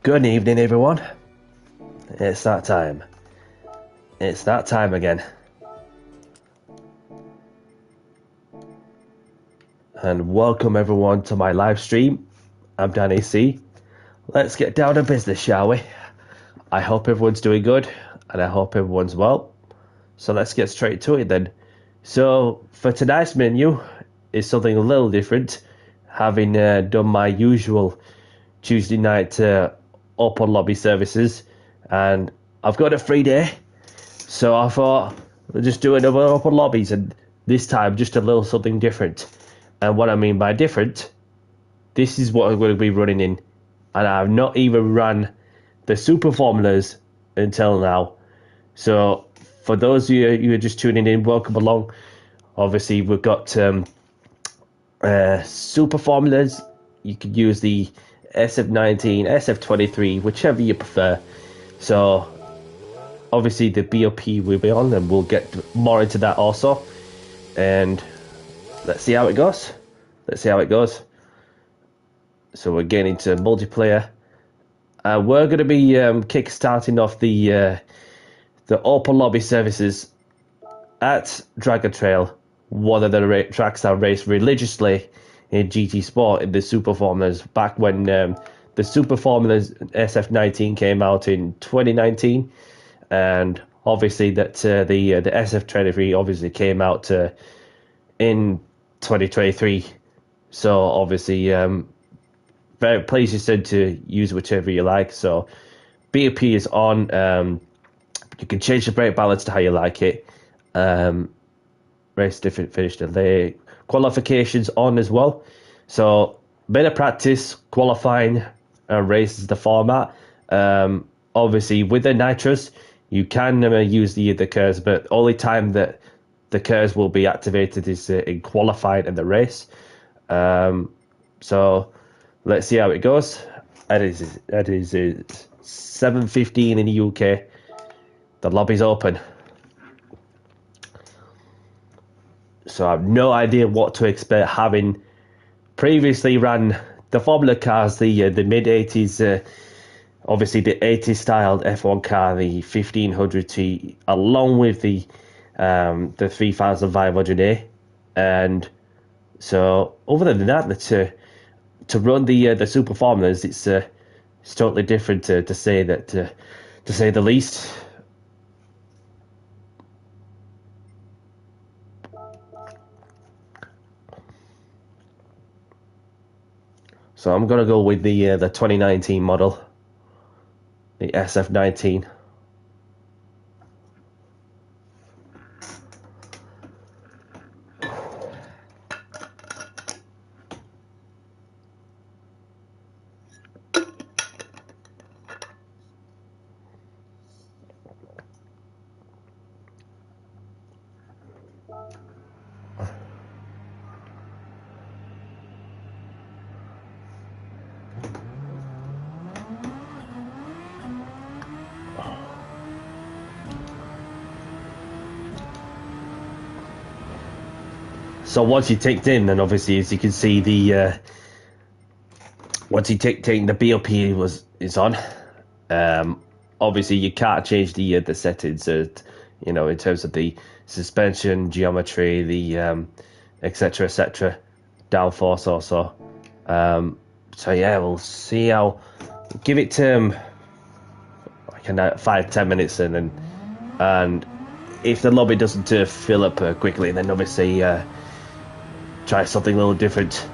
Good evening, everyone. It's that time. It's that time again. And welcome everyone to my live stream. I'm Danny C. Let's get down to business, shall we? I hope everyone's doing good, and I hope everyone's well. So let's get straight to it then. So for tonight's menu is something a little different, having done my usual Tuesday night open lobby services, and I've got a free day, so I thought we'll just do another open lobbies, and this time just a little something different. And what I mean by different, this is what I'm going to be running in, and I've not even run the super formulas until now. So for those of you who are just tuning in, welcome along. Obviously we've got super formulas. You could use the SF19, SF23, whichever you prefer. So obviously the BOP will be on, and we'll get more into that also. And let's see how it goes. So we're getting into multiplayer. We're going to be kick-starting off the open lobby services at Dragon Trail, one of the tracks I raced religiously in GT Sport in the Super Formulas back when the Super Formulas SF19 came out in 2019, and obviously that the SF23 obviously came out in 2023. So obviously very pleased you said to use whichever you like. So BOP is on. You can change the brake balance to how you like it. Race different finish delay. Qualifications on as well. So bit of practice, qualifying, race is the format. Obviously with the nitrous, you can use the KERS, but only time that the KERS will be activated is in qualifying and the race. So let's see how it goes. That is 7:15 in the UK. The lobby's open. So I have no idea what to expect, having previously ran the Formula cars, the mid-80s, obviously the 80s styled F1 car, the 1500T, along with the 3500A. And so other than that, to run the super formulas, it's totally different to say the least. So I'm gonna go with the 2019 model, the SF19. So once you ticked in, then obviously, as you can see, once you taking the BOP is on. Obviously, you can't change the settings, in terms of the suspension, geometry, the etc. downforce also. So yeah, we'll see how. Give it 5-10 minutes in, and if the lobby doesn't fill up quickly, then obviously try something a little different.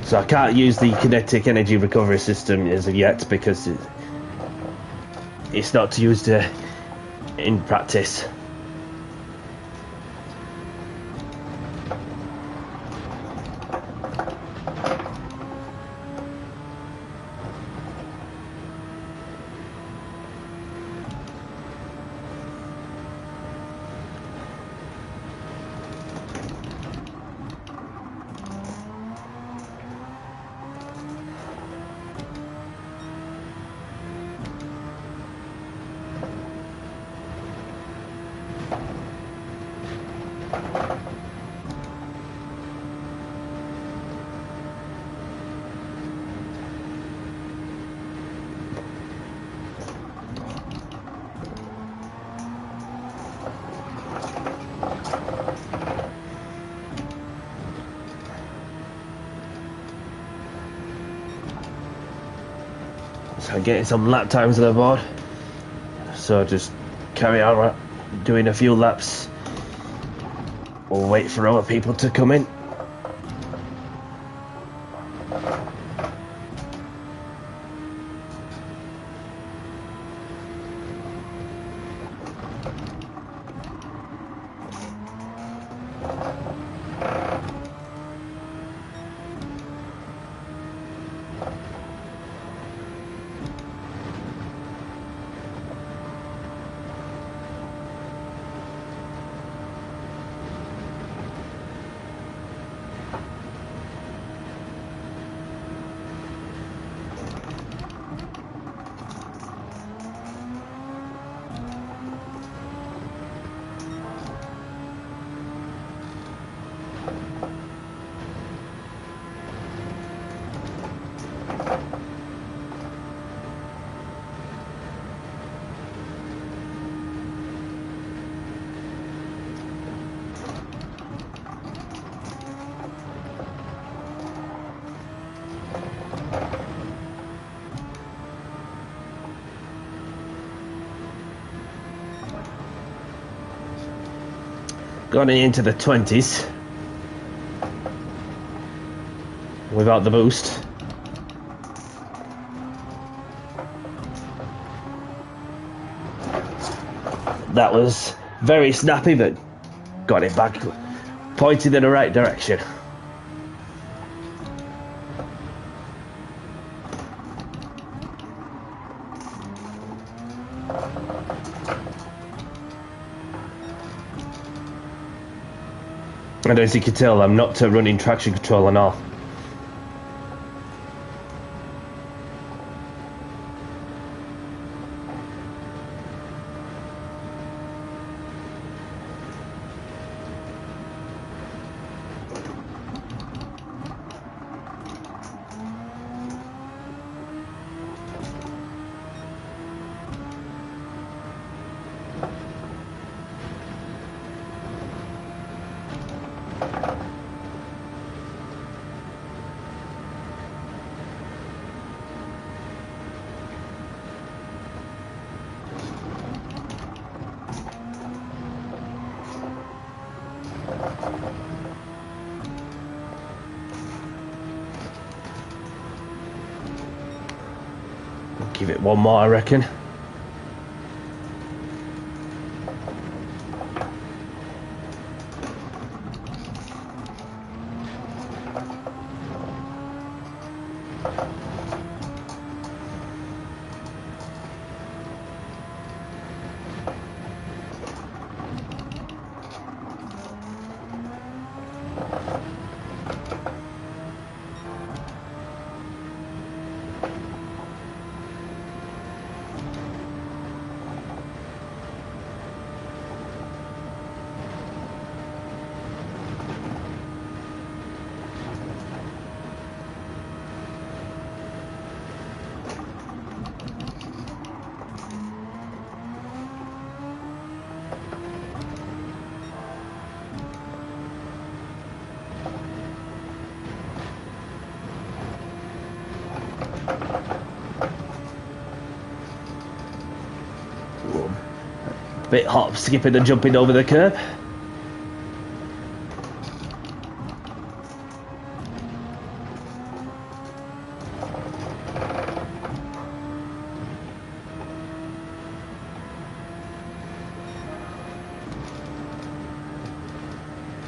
So I can't use the kinetic energy recovery system as of yet because it's not used in practice. So getting some lap times on the board. So just carry on doing a few laps. We'll wait for other people to come in. Got into the 20s without the boost. That was very snappy, but got it back, pointed in the right direction. And as you can tell, I'm not running traction control and all. Give it one more, I reckon. bit hop, skipping and jumping over the curb.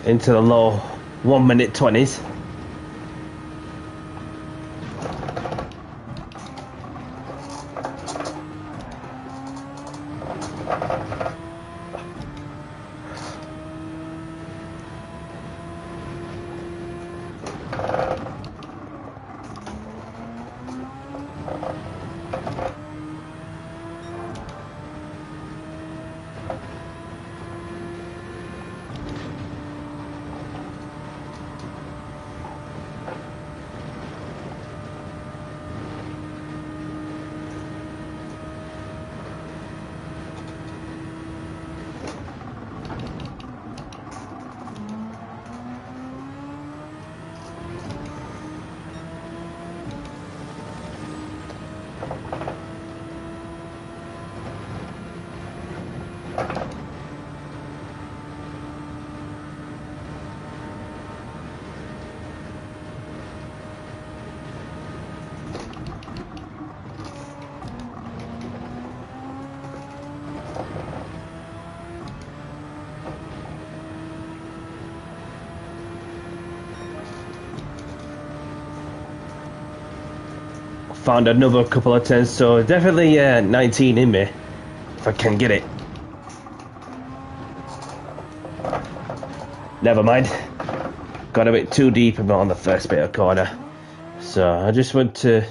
Into the low 1 minute 20s. Found another couple of 10s, so definitely 19 in me, if I can get it. Never mind. Got a bit too deep on the first bit of corner. So I just want to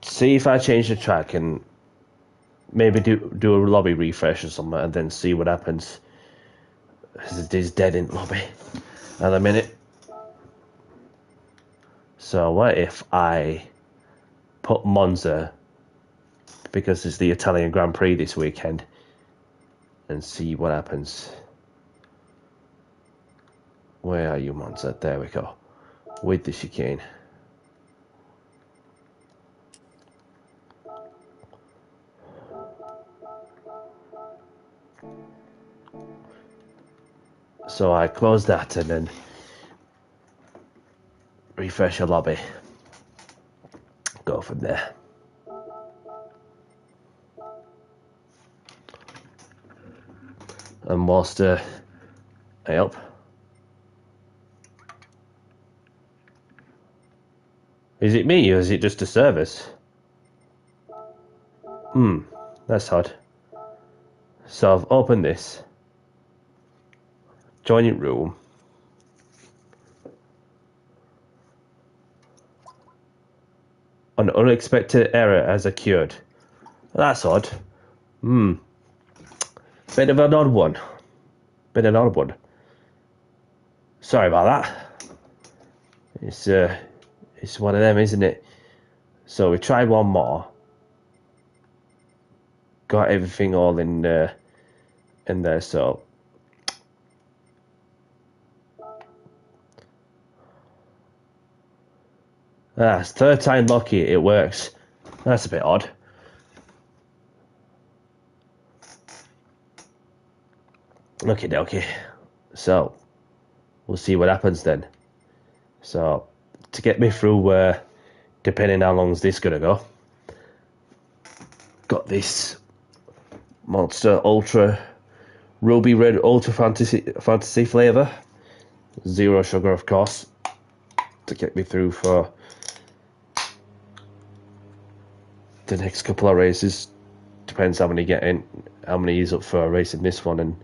see if I change the track and maybe do a lobby refresh or something and then see what happens. It is dead in lobby at the minute. So what if I put Monza, because it's the Italian Grand Prix this weekend, and see what happens. Where are you, Monza? There we go. With the chicane. So I close that and then refresh the lobby. Go from there. And whilst I help. Is it me or is it just a service? That's odd. So I've opened this. Joining room. An unexpected error has occurred. That's odd. Bit of an odd one. Sorry about that. It's one of them, isn't it? So we tried one more. Got everything all in there, so it's third time lucky it works. That's a bit odd. Okay. So we'll see what happens then. So to get me through, depending how long is this gonna go, got this Monster Ultra Ruby Red Ultra Fantasy flavor, 0 sugar of course, to get me through for the next couple of races. Depends how many get in, how many is up for a race in this one. And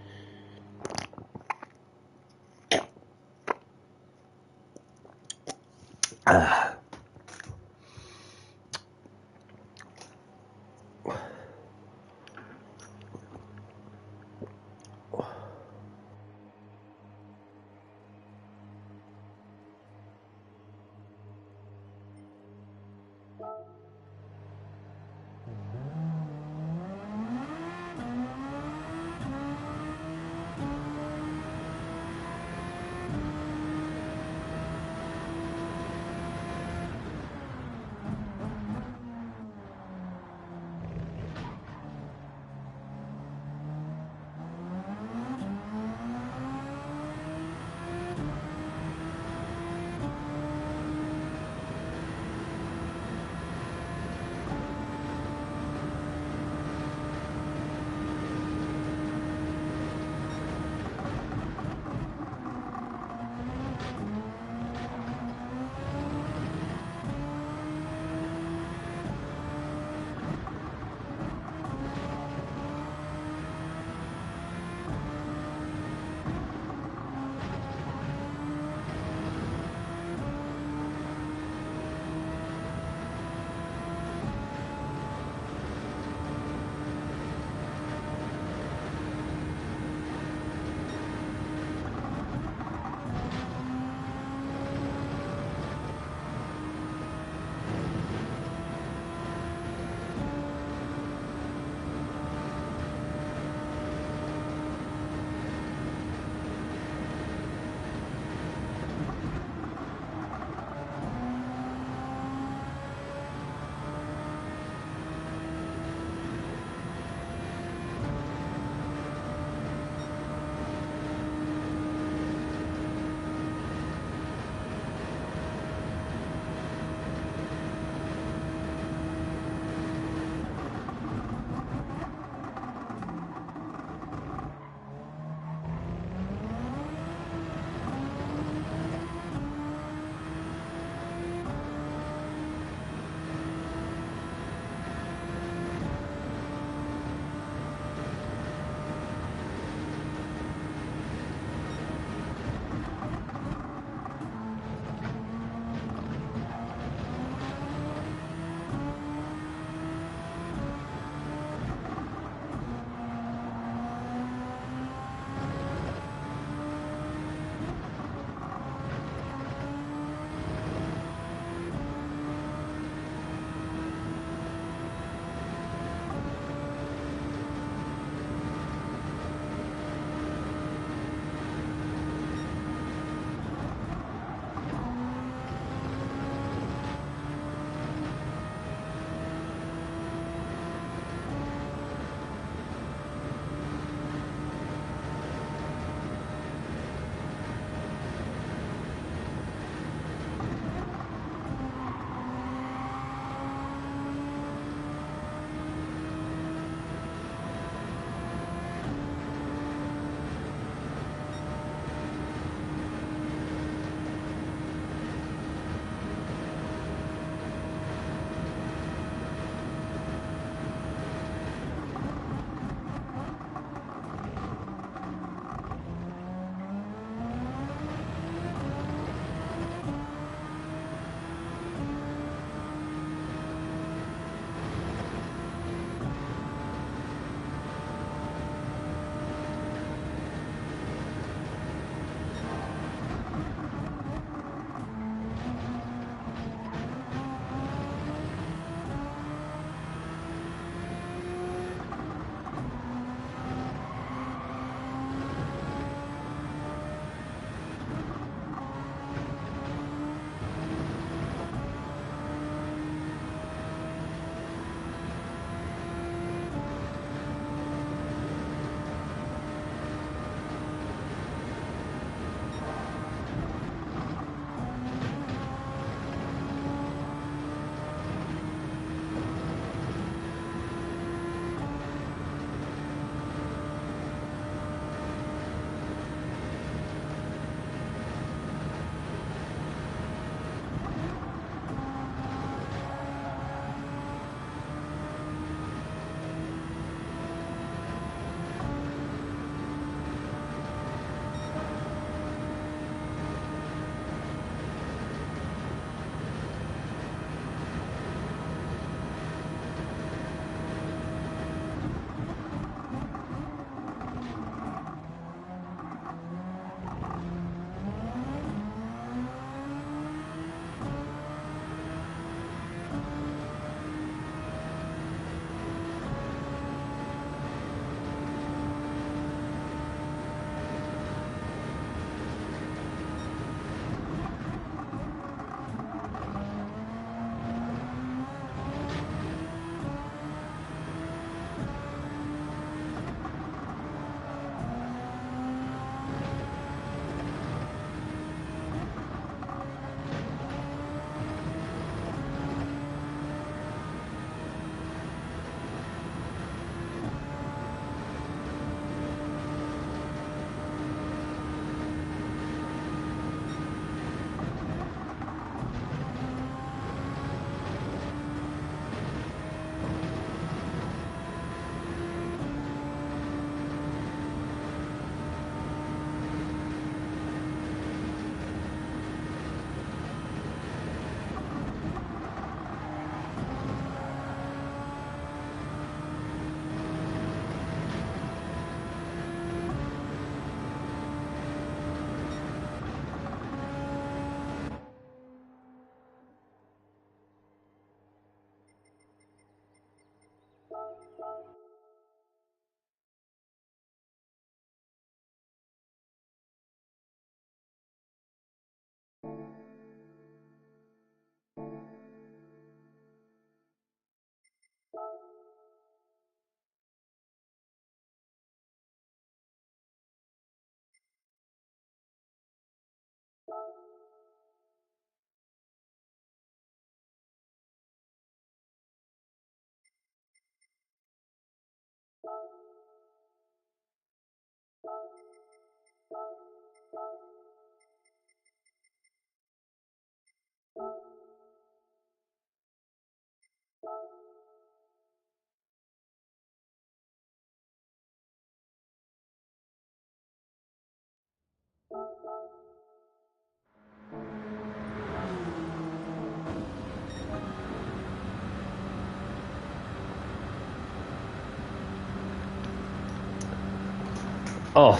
Oh,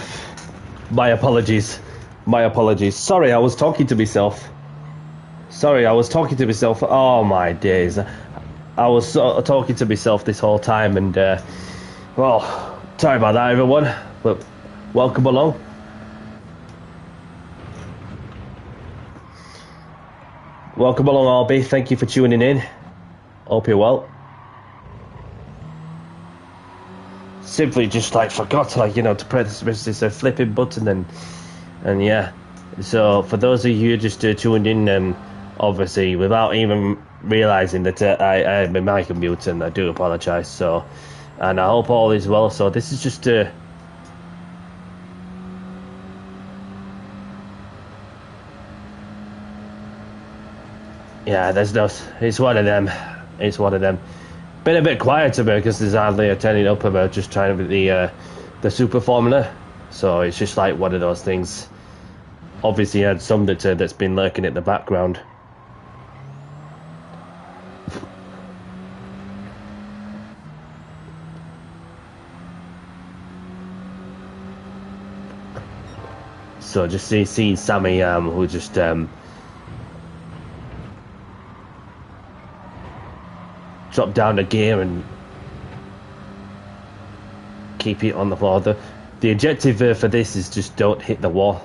my apologies. My apologies. Sorry, I was talking to myself. Sorry, I was talking to myself. Oh my days. I was talking to myself this whole time, and well, sorry about that, everyone. But welcome along. Welcome along, Albie. Thank you for tuning in. Hope you're well. Simply just like forgot, like, you know, to press this flipping button, and yeah. So for those of you who just tuned in, obviously without even realizing that I had my mic on mute, and I do apologize. So, and I hope all is well. So this is just yeah, there's no. It's one of them. It's one of them. Been a bit quiet today because there's hardly a turning up about just trying to be the super formula. So it's just like one of those things. Obviously, you had some that's been lurking at the background. So just seeing Sammy, who just drop down the gear and keep it on the floor. The objective for this is just don't hit the wall.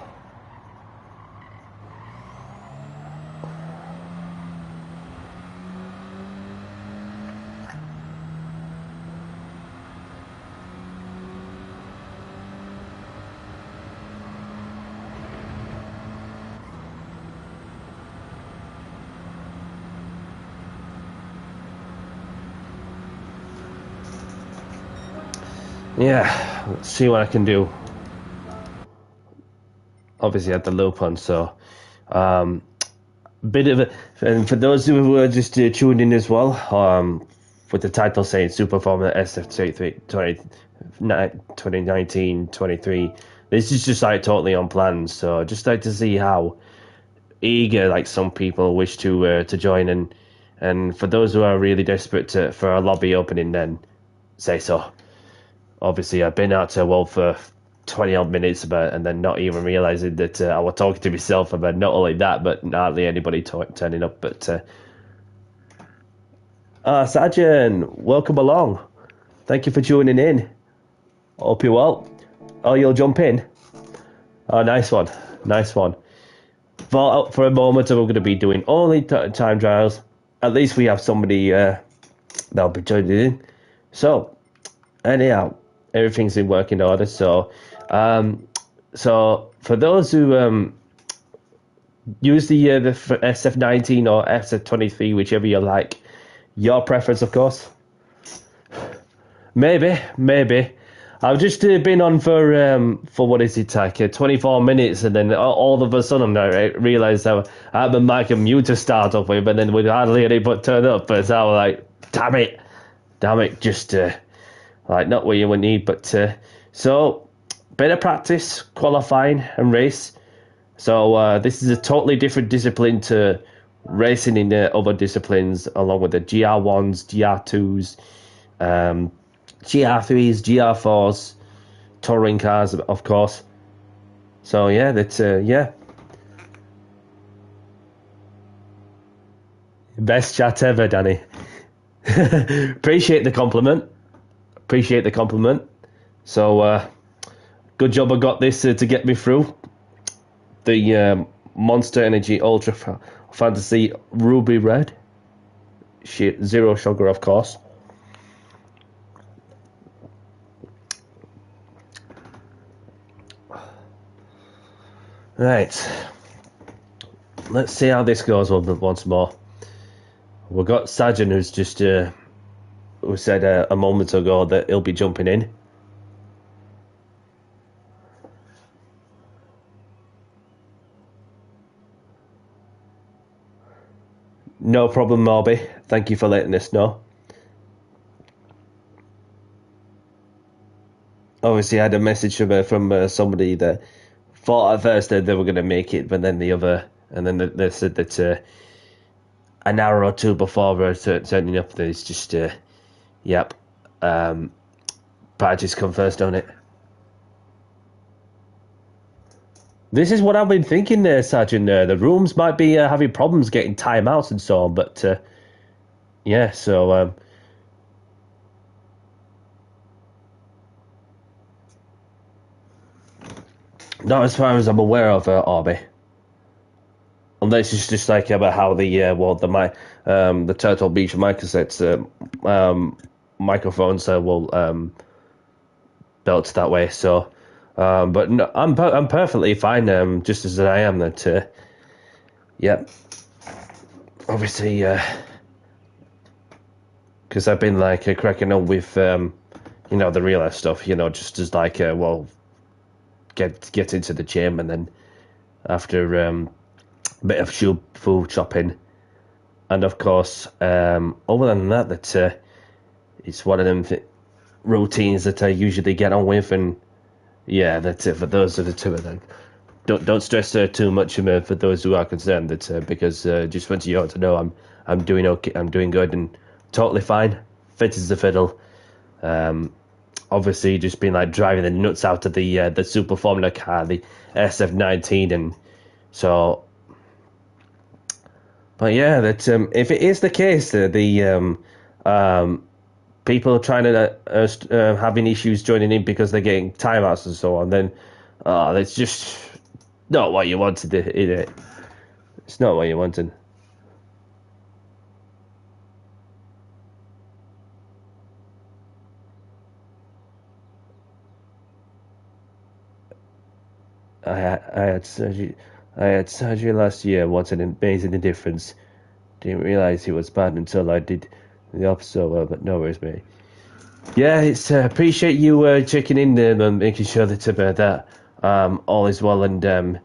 Yeah, let's see what I can do. Obviously, I had the loop on, so bit of a. And for those who are just tuned in as well, with the title saying Super Formula SF23 2019-23, this is just like totally unplanned. So just like to see how eager like some people wish to join, and for those who are really desperate for a lobby opening, then say so. Obviously, I've been out to World for 20 odd minutes and then not even realizing that I was talking to myself about not only that, but hardly anybody turning up. But Sajin, welcome along. Thank you for tuning in. Hope you're well. Oh, you'll jump in. Oh, nice one, nice one. For a moment, we're going to be doing only time trials. At least we have somebody that'll be joining in. So, anyhow, everything's in working order. So, so for those who use the SF19 or SF23, whichever you like, your preference, of course. Maybe. I've just been on for what is it, like 24 minutes, and then all of a sudden I realised I had the mic and mute to start off with, and then with hardly anybody turn up. But I was like, damn it, just like not what you would need. But so bit of practice, qualifying and race. So this is a totally different discipline to racing in the other disciplines, along with the GR1s, GR2s. GR3s, GR4s, touring cars, of course. So yeah, that's yeah. Best chat ever, Danny. Appreciate the compliment. So good job I got this to get me through. The Monster Energy Ultra Fantasy Ruby Red. Zero sugar, of course. Right, let's see how this goes once more. We've got Sajin, who's just who said a moment ago that he'll be jumping in. No problem, Morby. Thank you for letting us know. Obviously, I had a message from somebody that thought at first that they were going to make it, but then they said that an hour or two before turning up, that it's just yep. Badges come first, don't it? This is what I've been thinking there, Sergeant. The rooms might be having problems getting timeouts and so on, but yeah, so not as far as I'm aware of, Arby. Unless it's just like about how the Turtle Beach microsets microphones will built that way. So, but no, I'm perfectly fine, just as I am. That yeah, obviously, because I've been like cracking on with the real life stuff. Just as like get into the gym, and then after a bit of shoe food chopping, and of course, other than that, it's one of them routines that I usually get on with, and yeah, that's it. For those are the two of them. Don't stress too much for those who are concerned. That because just want you all to know I'm doing okay. I'm doing good and totally fine. Fit as a fiddle. Obviously, just been like driving the nuts out of the Super Formula car, the SF19, and so. But yeah, that if it is the case that people trying to having issues joining in because they're getting timeouts and so on, then that's just not what you wanted, is it? It's not what you wanted. I had surgery. I had surgery last year. What an amazing difference. Didn't realize it was bad until I did the opposite. But no worries, mate. Yeah, it's appreciate you checking in there and making sure that all is well. And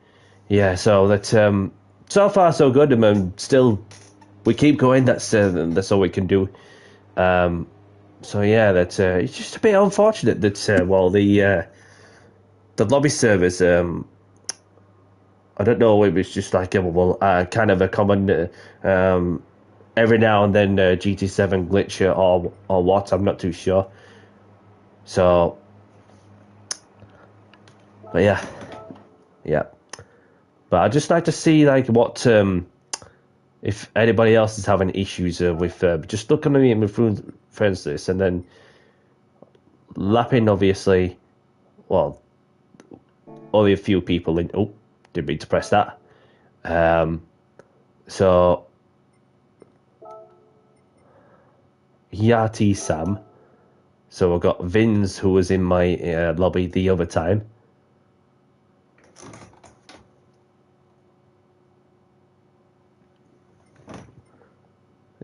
yeah, so that so far so good. Still we keep going. That's all we can do. So yeah, that it's just a bit unfortunate that the lobby service. I don't know. It was just like kind of a common. Every now and then GT7 glitch or what. I'm not too sure. So, but yeah, yeah. But I'd just like to see like what if anybody else is having issues with just looking at me and my friends list and then lapping obviously. Well, only a few people in. Oh, didn't mean to press that. Um, so Yati Sam. So I got Vins who was in my lobby the other time.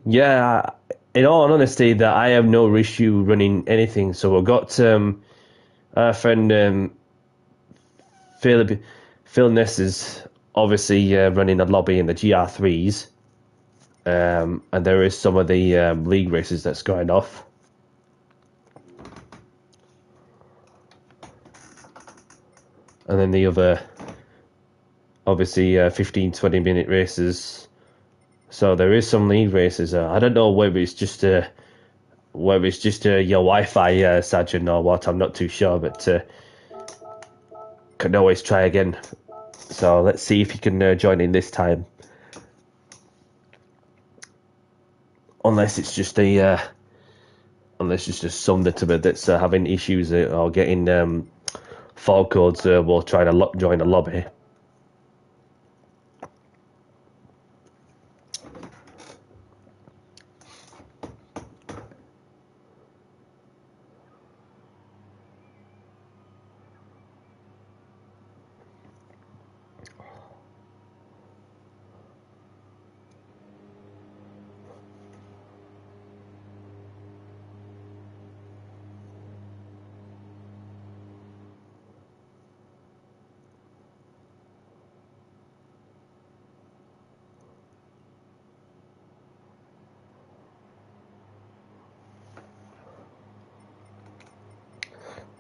Yeah, in all honesty, that I have no issue running anything. So I got our friend Phil Phil Ness is obviously running a lobby in the GR3s, and there is some of the league races that's going off. And then the other, obviously, 15-20 minute races. So there is some league races. I don't know whether it's just your Wi-Fi, Sergeant, or what. I'm not too sure, but can always try again. So let's see if you can join in this time. Unless it's just some that's having issues or getting file codes, we'll try to join a lobby.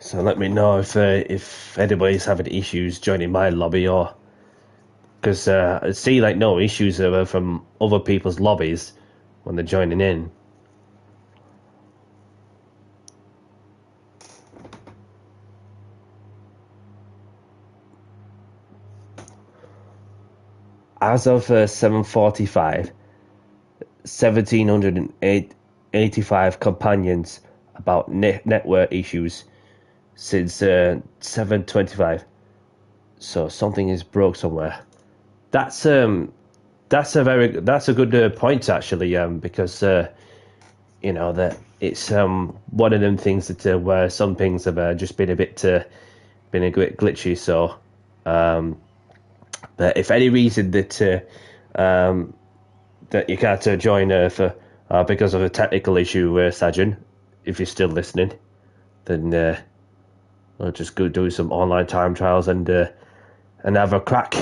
So let me know if anybody's having issues joining my lobby, or because I see like no issues from other people's lobbies when they're joining in. as of 7:45, 1,785 companions about network issues since 7:25. So something is broke somewhere. That's a good point actually. Because you know that it's one of them things that where some things have just been a bit glitchy. So but if any reason that that you can't join for because of a technical issue, Sajin, if you're still listening, then I'll just go do some online time trials and have a crack,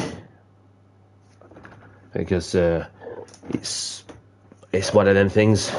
because it's one of them things.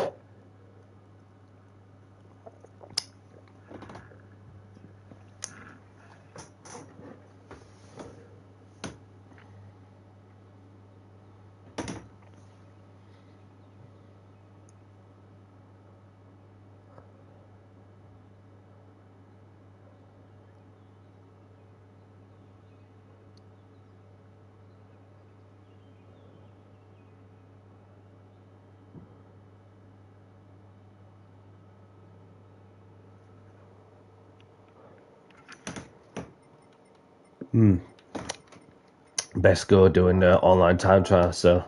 Best go doing online time trial. So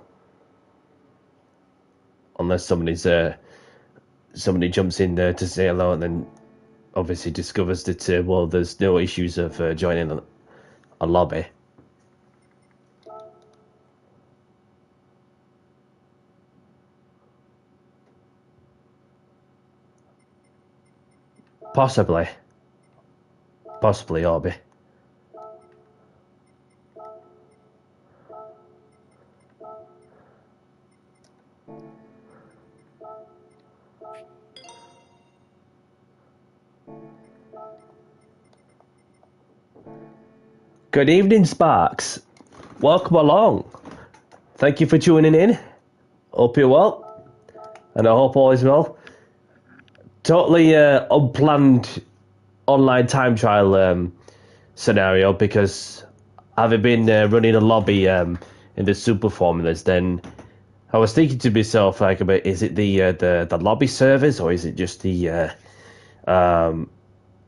unless somebody jumps in there to say hello and then obviously discovers that well, there's no issues of joining a lobby. Possibly, Orby. Good evening, Sparks. Welcome along. Thank you for tuning in. Hope you're well, and I hope all is well. Totally unplanned online time trial scenario, because having been running a lobby in the super formulas, then I was thinking to myself, like, about, is it the lobby servers, or is it just the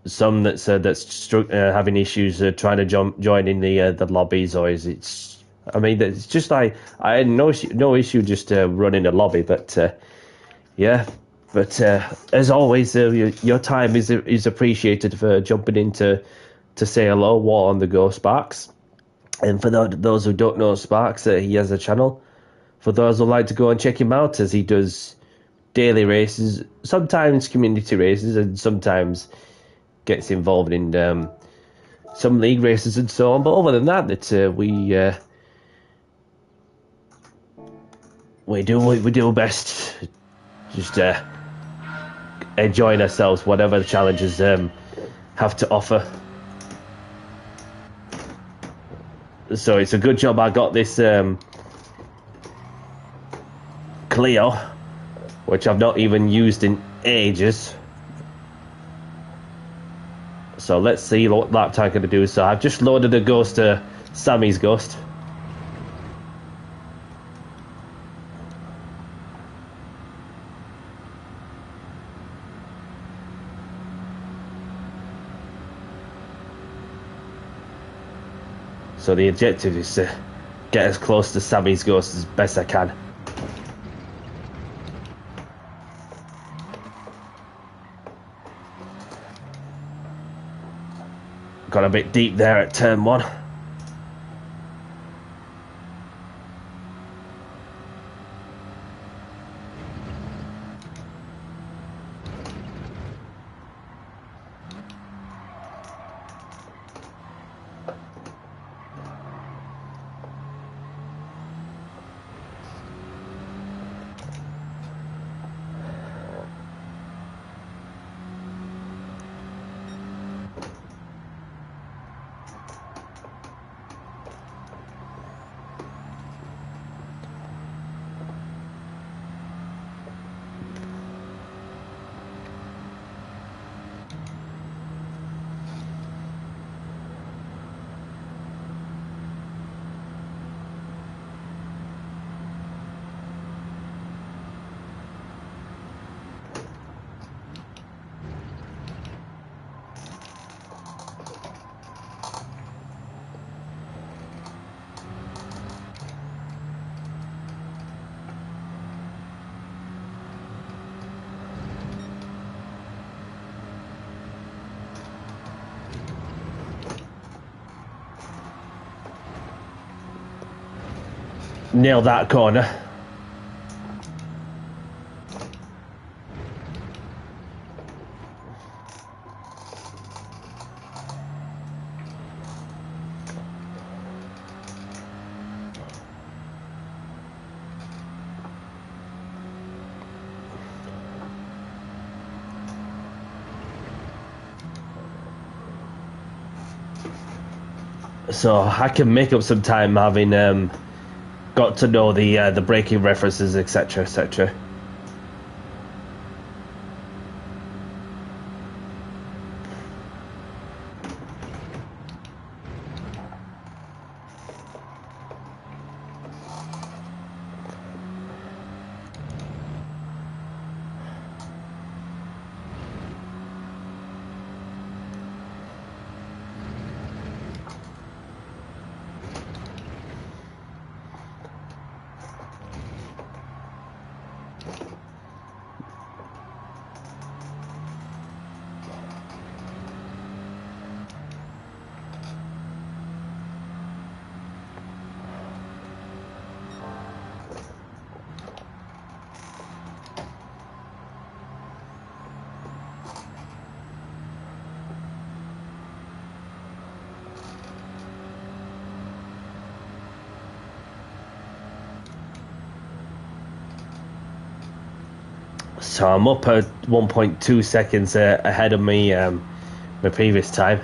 some that's having issues trying to join in the lobbies, or is it? I mean, it's just like I had no issue just running a lobby, but yeah. But as always, your time is appreciated for jumping in to say hello. War on the Go, Sparks. And for those who don't know Sparks, he has a channel. For those who like to go and check him out, as he does daily races, sometimes community races, and sometimes gets involved in some league races and so on. But other than that, we do best, just enjoying ourselves, whatever the challenges have to offer. So it's a good job I got this Clio, which I've not even used in ages. So let's see what that tank going to do. So I've just loaded a ghost, Sammy's ghost. So the objective is to get as close to Sammy's ghost as best I can. Got a bit deep there at turn 1. nail that corner. So I can make up some time having got to know the braking references, etc., etc. So I'm up at 1.2 seconds ahead of me my previous time.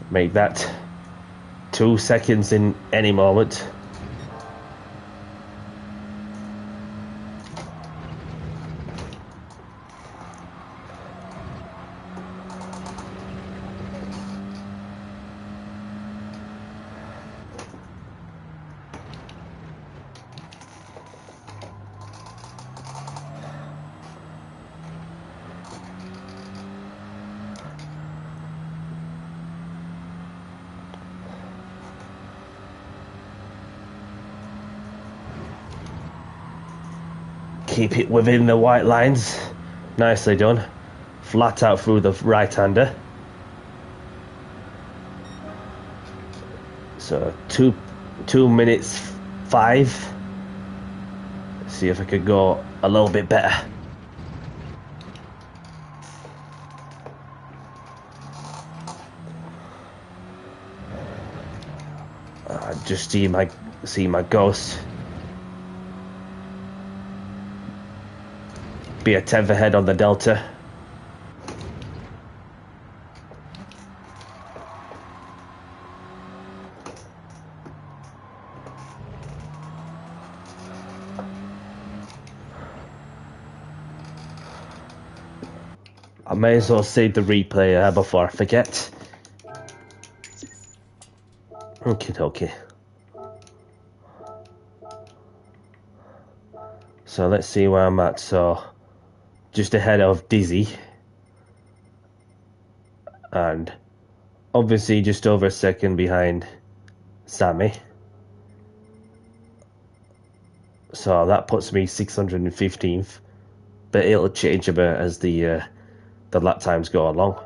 Make that 2 seconds in any moment. Keep it within the white lines. Nicely done. Flat out through the right-hander. So 2 minutes 5. Let's see if I could go a little bit better. Just see my ghost. Be a 10th ahead on the Delta. I may as well save the replay before I forget. Okay. So let's see where I'm at. So just ahead of Dizzy. And obviously just over a second behind Sammy. So that puts me 615th. But it'll change a bit as the lap times go along.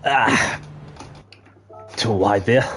Ah, too wide there.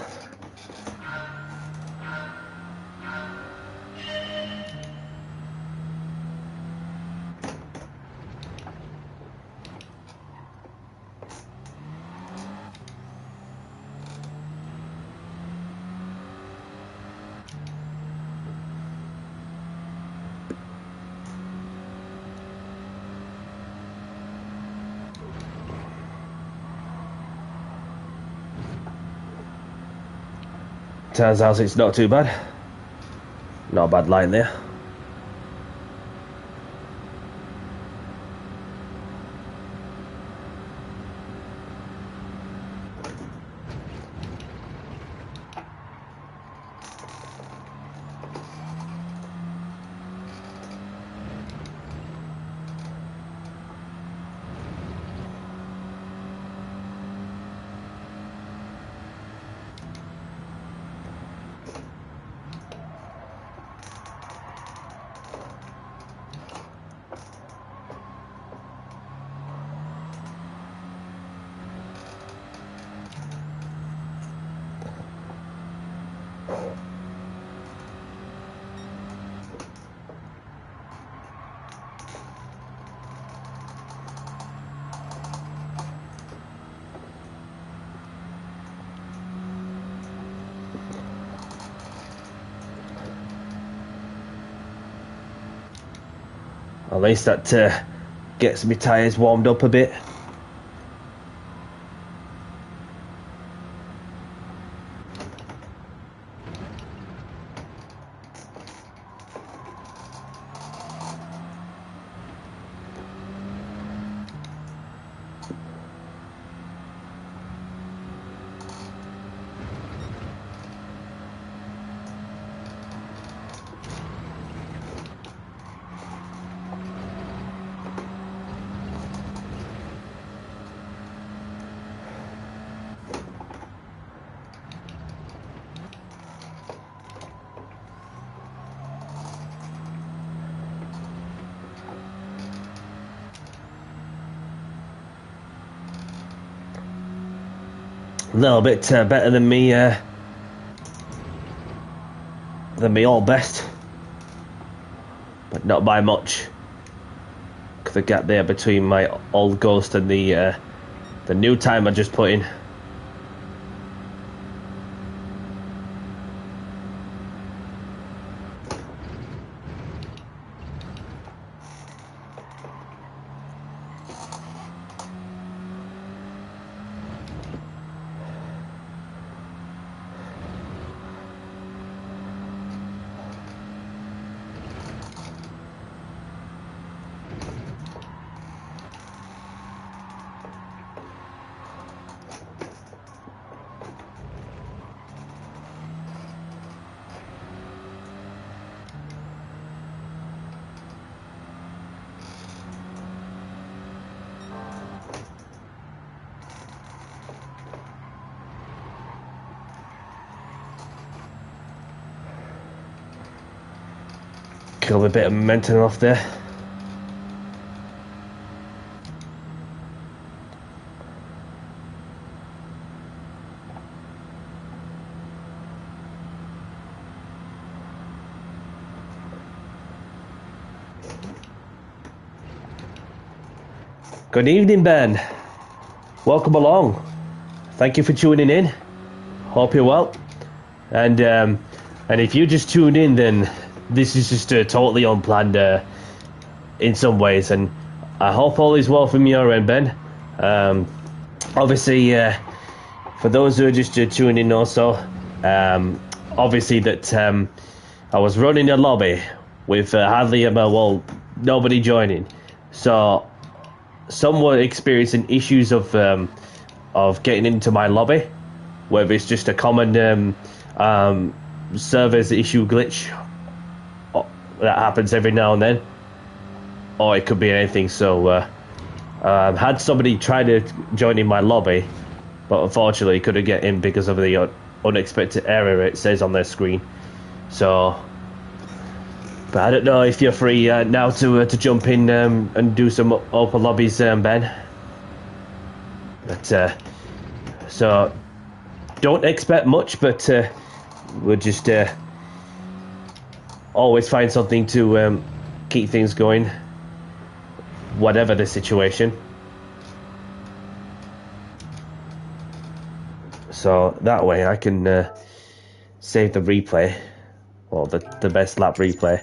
Turns out it's not too bad. Not a bad line there. At least that gets my tyres warmed up a bit. A little bit better than me all best, but not by much. The gap there between my old Ghost and the new time I just put in. Kill a bit of momentum off there. Good evening, Ben. Welcome along. Thank you for tuning in. Hope you're well. And if you just tuned in, then this is just totally unplanned in some ways, and I hope all is well from your end, Ben. Obviously, for those who are just tuning in also, obviously that I was running a lobby with hardly nobody joining, so some were experiencing issues of getting into my lobby, whether it's just a common servers issue glitch that happens every now and then, or it could be anything. So had somebody try to join in my lobby, but unfortunately couldn't get in because of the unexpected error it says on their screen. So, but I don't know if you're free now to jump in and do some open lobbies, Ben. But So don't expect much, but we'll just always find something to keep things going, whatever the situation. So that way I can save the replay, or the best lap replay.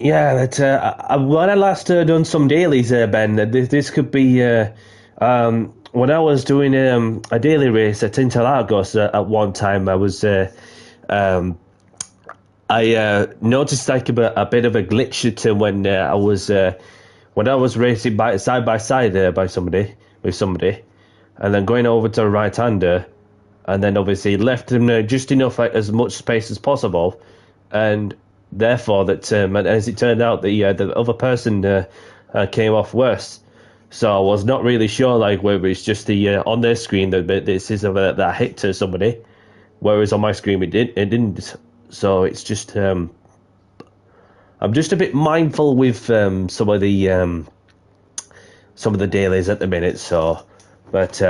Yeah, that when I last done some dailies, Ben, this could be when I was doing a daily race at Interlagos at one time. I noticed like a bit of a glitch to when I was racing side by side by somebody with somebody, and then going over to the right hander, and then obviously left him just enough, like, as much space as possible, and therefore that as it turned out, the other person came off worse. So I was not really sure, like, whether it's just the on their screen that this is that hit to somebody, whereas on my screen it didn't. So it's just I'm just a bit mindful with some of the dailies at the minute. So, but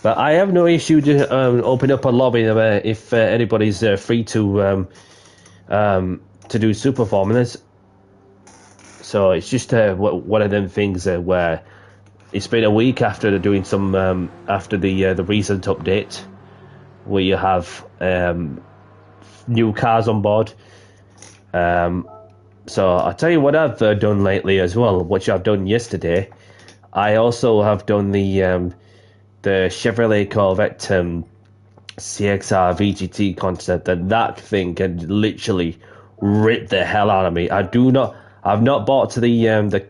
I have no issue to open up a lobby if anybody's free to do super formulas. So it's just one of them things where it's been a week after doing some after the recent update, where you have new cars on board. So I'll tell you what I've done lately as well, which I've done yesterday. I also have done the Chevrolet Corvette CXR VGT concept, and that thing can literally rip the hell out of me. I've not bought to the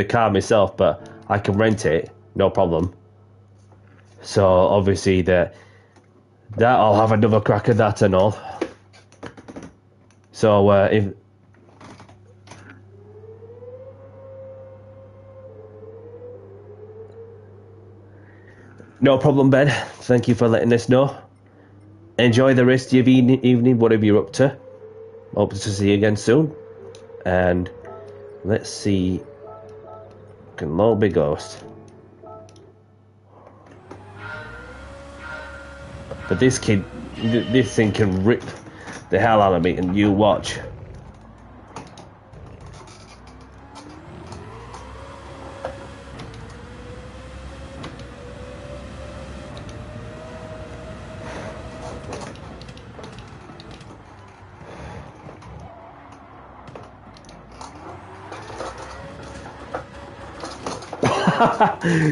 car myself, but I can rent it, no problem. So obviously that I'll have another crack at that and all. So if no problem, Ben. Thank you for letting us know. Enjoy the rest of your evening, whatever you're up to. Hope to see you again soon. And let's see. Can lobby ghost. But this thing can rip the hell out of me, and you watch.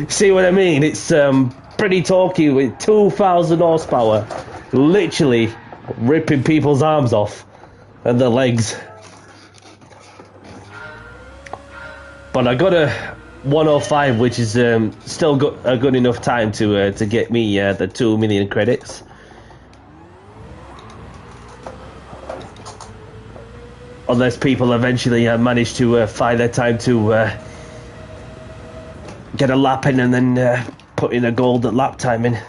See what I mean? It's pretty talky with 2,000 horsepower, literally ripping people's arms off and their legs. But I got a 105, which is still a good enough time to get me the 2 million credits. Unless people eventually manage to find their time to get a lap in and then put in a gold lap time in.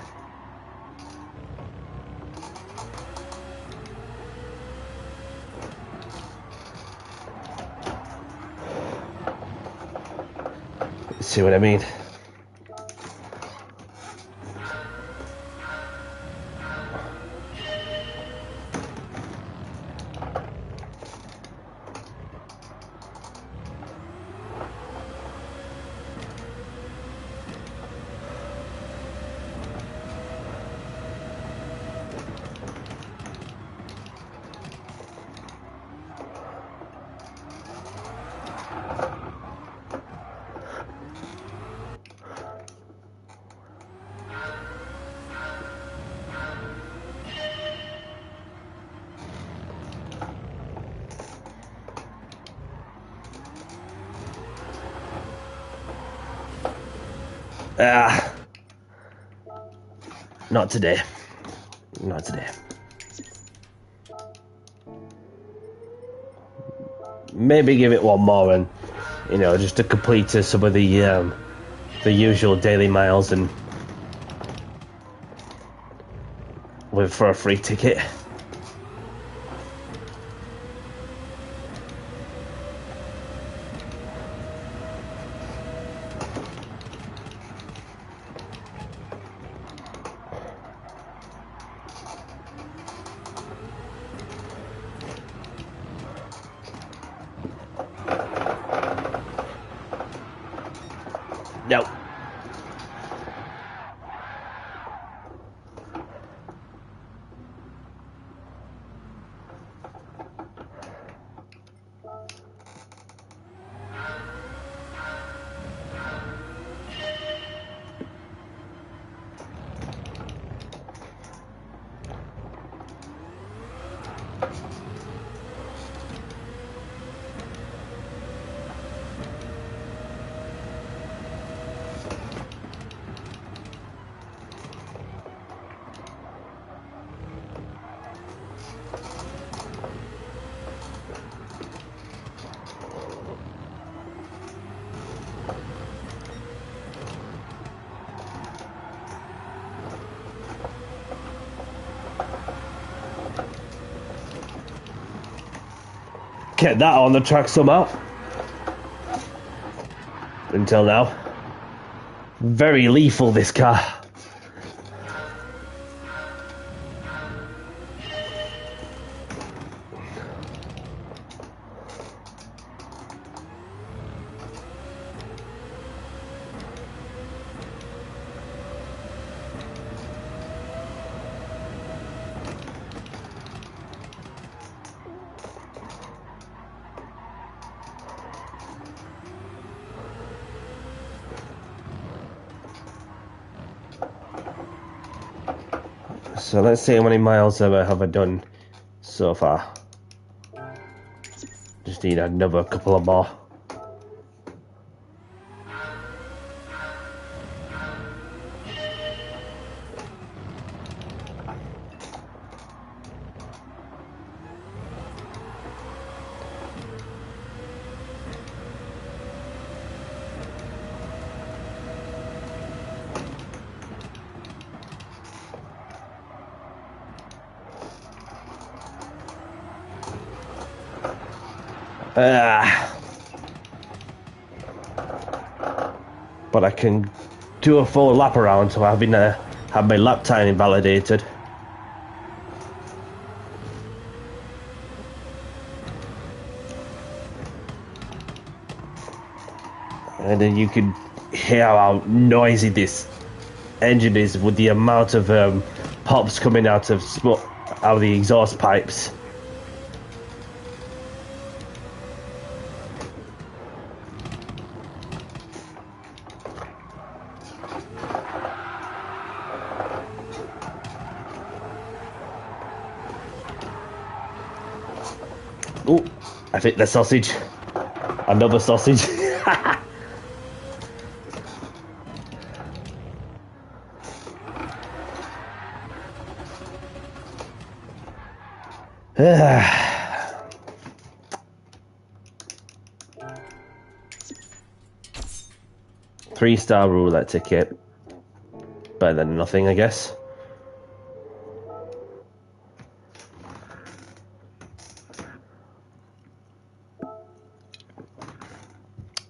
See what I mean? Not today. Not today. Maybe give it one more and you know, just to complete some of the usual daily miles and with for a free ticket. No. Kept that on the track somehow. Until now. Very lethal, this car. So let's see how many miles have I done so far. Just need another couple of more. But I can do a full lap around, so I've been have my lap time invalidated. And then you can hear how noisy this engine is with the amount of pops coming out of smoke, out of the exhaust pipes. Oh, I think the sausage. Another sausage. Three-star roulette ticket. Better than nothing, I guess.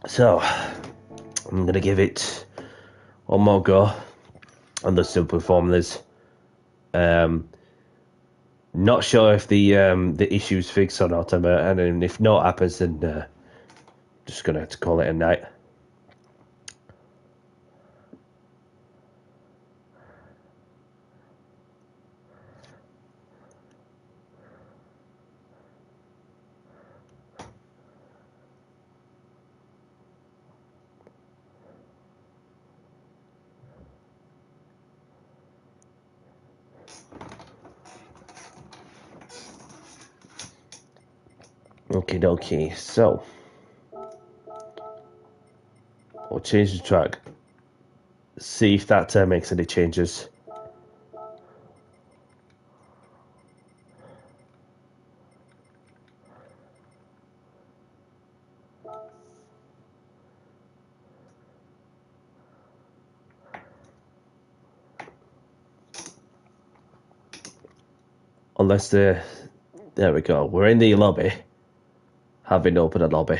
So, I'm going to give it one more go on the simple formulas. Not sure if the issue's fixed or not, and if not happens, then just going to have to call it a night. Okie dokie, so we'll change the track, see if that makes any changes. Unless the... There we go. We're in the lobby. Having opened a lobby.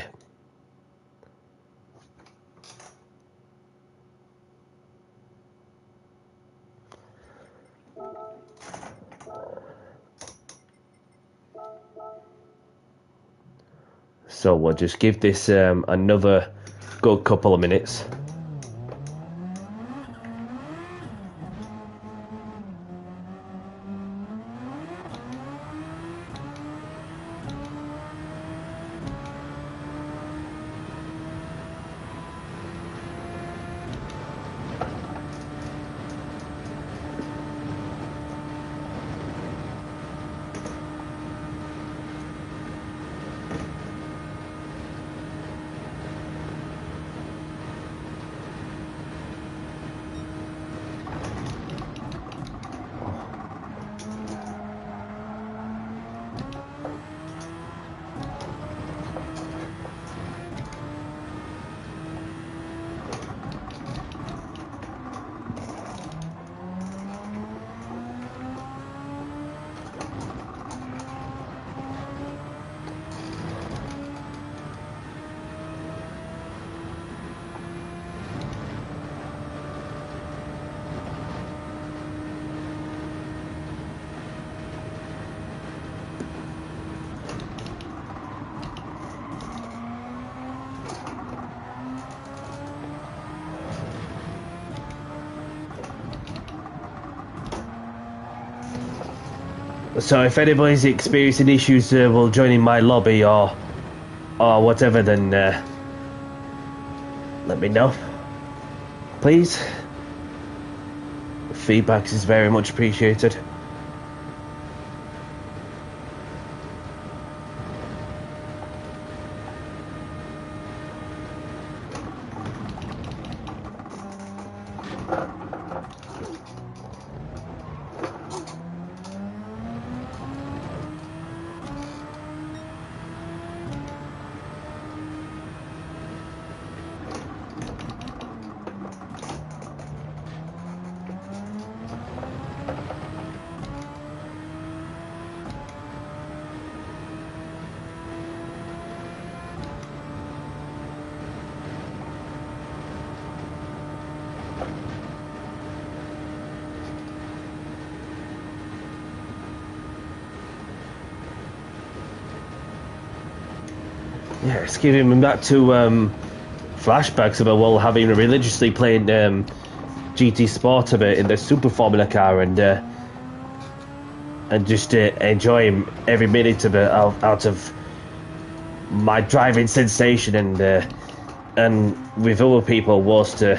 So we'll just give this another good couple of minutes. So if anybody's experiencing issues while joining my lobby or whatever, then let me know, please. Feedback is very much appreciated. Yeah, it's giving me back to flashbacks about having religiously played GT Sport a bit in the Super Formula car and just enjoying every minute of it out of my driving sensation and with other people was to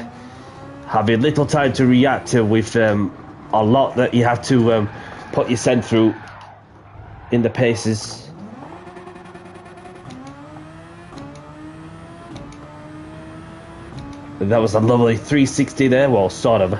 having little time to react to with a lot that you have to put your scent through in the paces. That was a lovely 360 there, well, sort of.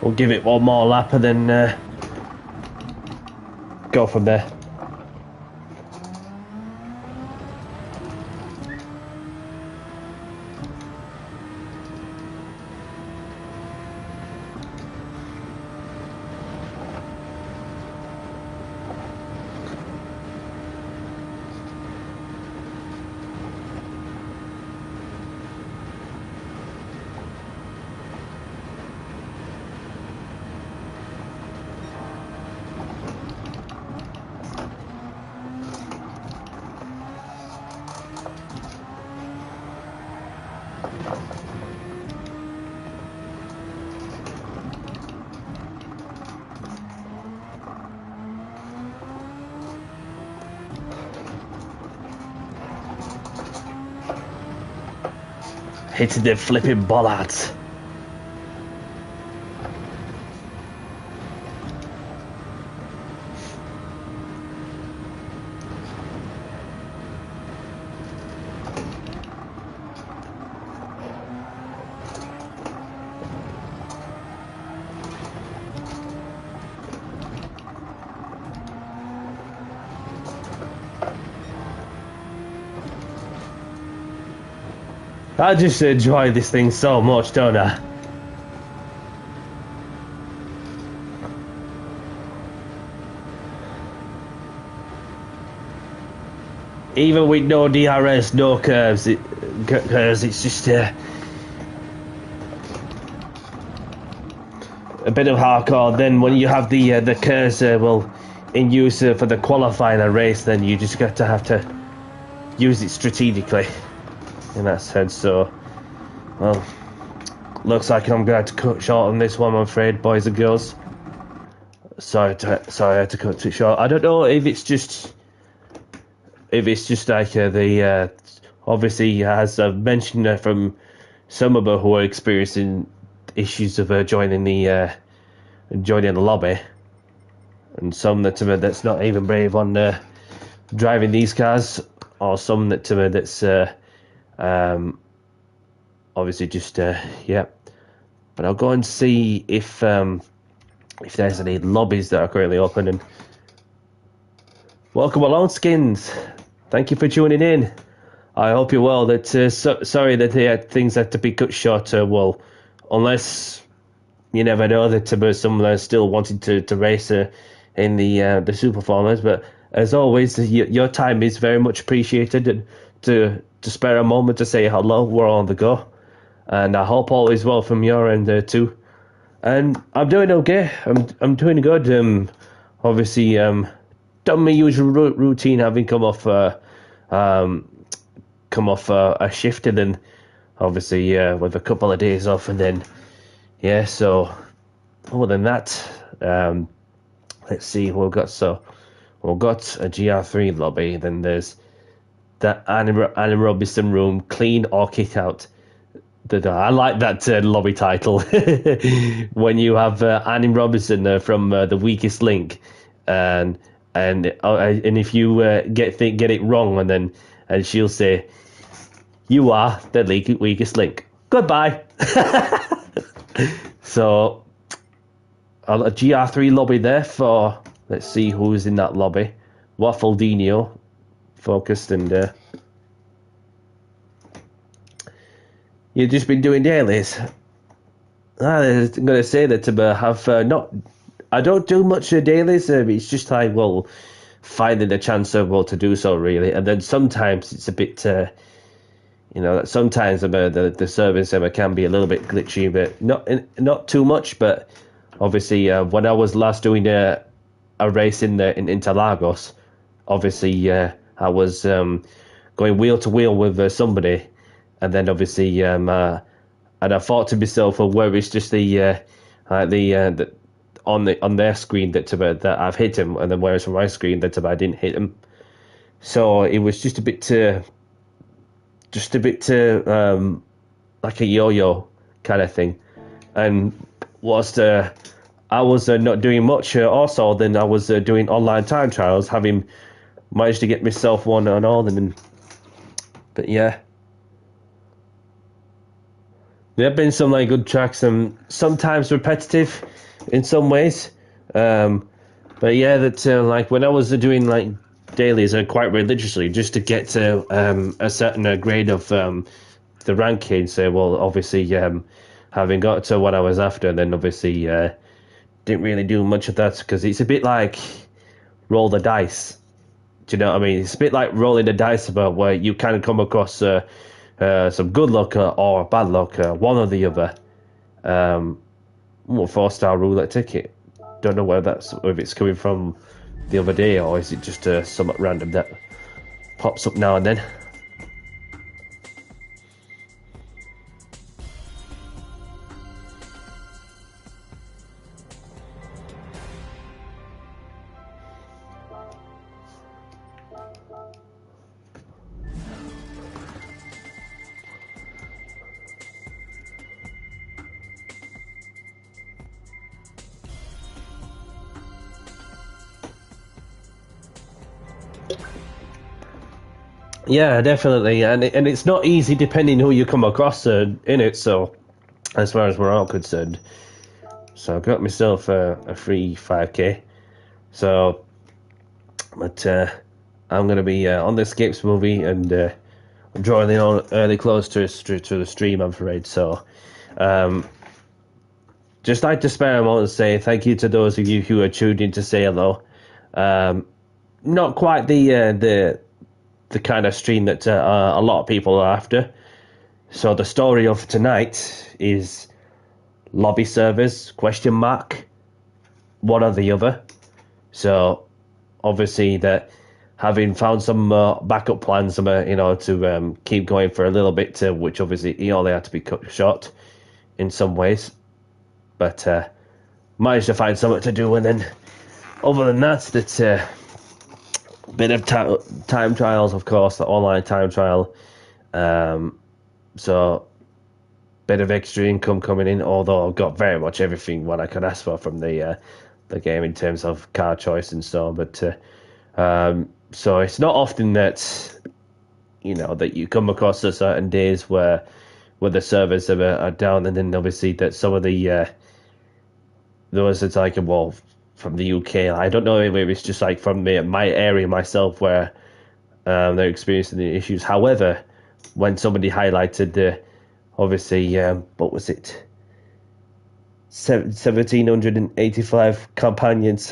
We'll give it one more lap and then go from there. hitting the flipping bollards. I just enjoy this thing so much, don't I? Even with no DRS, no curves, it's just a bit of hardcore. Then when you have the curves, well, in use for the qualifying race, then you just have to use it strategically in that sense. So, well, looks like I'm going to have to cut short on this one, I'm afraid, boys and girls. Sorry, I had to cut it short. I don't know if it's just like the obviously, as I've mentioned from some of them who are experiencing issues of joining the lobby, and some that's not even brave on driving these cars, or some that's obviously just yeah. But I'll go and see if there's any lobbies that are currently open. And welcome along, Skins. Thank you for tuning in. I hope you're well. Sorry that things had to be cut short. Well, unless you never know that someone is still wanting to race in the Super Formers. But as always, your time is very much appreciated. And to spare a moment to say hello, we're on the go. And I hope all is well from your end too. And I'm doing okay. I'm doing good. Obviously, done my usual routine, having come off a shift, and then obviously with a couple of days off, and then yeah. So other than that, let's see what we've got. So we've got a GR3 lobby. Then there's the Annie Robinson room, clean or kick out. I like that lobby title. When you have Annie Robinson from The Weakest Link, and if you get it wrong, and she'll say, "You are the weakest link. Goodbye." So a GR3 lobby there for. Let's see who's in that lobby. Waffledino, focused, and you've just been doing dailies. I'm going to say that to have not. I don't do much dailies. It's just like, well, finding a chance to do so, really. And then sometimes it's a bit, sometimes the service can be a little bit glitchy, but not too much. But obviously, when I was last doing a race in Interlagos, obviously I was going wheel to wheel with somebody. And then obviously, and I thought to myself, well, where is just the on their screen that I've hit him, and then whereas on my screen that I didn't hit him. So it was just a bit like a yo-yo kind of thing. And whilst I was not doing much, also then I was doing online time trials, having managed to get myself one and all. But yeah. There have been some good tracks, and sometimes repetitive in some ways. But yeah, that when I was doing dailies quite religiously, just to get to a certain grade of the ranking. So well, obviously having got to what I was after, then obviously didn't really do much of that, because it's a bit like roll the dice. Do you know what I mean? It's a bit like rolling the dice, about where you kind of come across some good luck or bad luck, one or the other. 4-star roulette ticket. Don't know if it's coming from the other day, or is it just somewhat random that pops up now and then. Yeah, definitely, and it's not easy depending who you come across in it. So, as far as we're all concerned, so I got myself a free 5k. So, but I'm gonna be on the Escapes movie, and I'm drawing in on early close to the stream, I'm afraid. So, just like to spare a moment and say thank you to those of you who are tuned in to say hello. Not quite the kind of stream that a lot of people are after. So the story of tonight is lobby servers, question mark, one or the other. So obviously that having found some backup plans, to keep going for a little bit, which obviously he only had to be cut short in some ways. But managed to find something to do, and then other than that, bit of time trials, of course, the online time trial. So bit of extra income coming in, although I've got very much everything what I could ask for from the game in terms of car choice and so on. But so it's not often that that you come across a certain days where the servers are down, and then obviously that some of the those it's like, well, from the UK, I don't know if it's just like from my area myself where they're experiencing the issues. However, when somebody highlighted obviously what was it, 1785 companions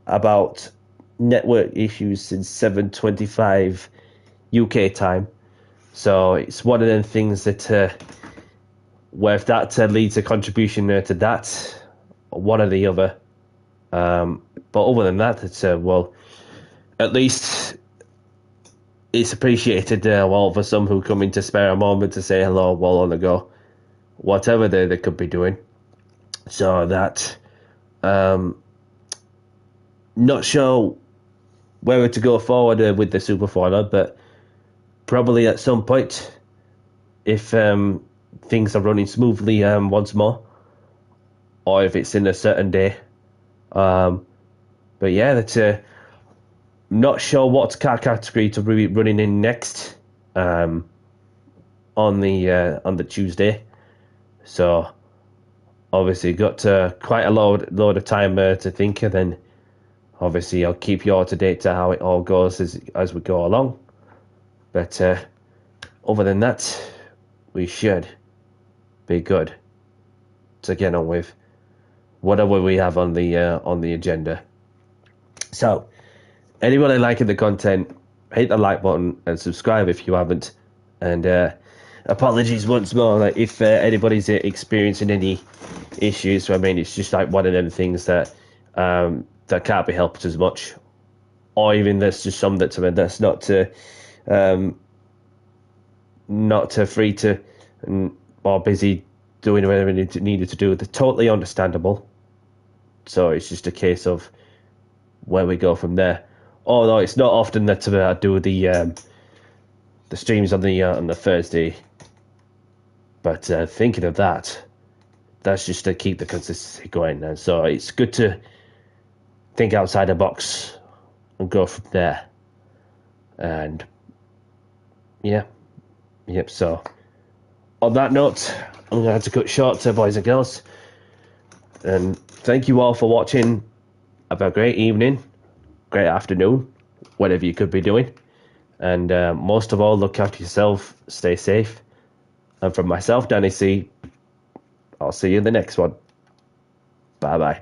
about network issues since 7:25 UK time. So it's one of them things that where if that leads a contribution to that, one or the other. But other than that, it's well, at least it's appreciated. Well, for some who come in to spare a moment to say hello while on the go, whatever they could be doing. So that, not sure where to go forward with the Super Forward, but probably at some point, if things are running smoothly once more, or if it's in a certain day. But yeah, that's not sure what car category to be running in next on the Tuesday. So obviously got quite a load of time to think, and then obviously I'll keep you up to date to how it all goes as we go along. But other than that, we should be good to get on with whatever we have on the agenda. So, anybody liking the content, hit the like button and subscribe if you haven't. And apologies once more if anybody's experiencing any issues. I mean, it's just like one of them things that that can't be helped as much, or even there's just some that's not free to or busy doing whatever needed to do. They're totally understandable. So it's just a case of where we go from there. Although it's not often that I do the streams on the Thursday. But thinking of that, that's just to keep the consistency going. And so it's good to think outside the box and go from there. And yep. So on that note, I'm going to have to cut short, boys and girls. And thank you all for watching. Have a great evening, great afternoon, whatever you could be doing. And most of all, look after yourself, stay safe. And from myself, Danny C, I'll see you in the next one. Bye-bye.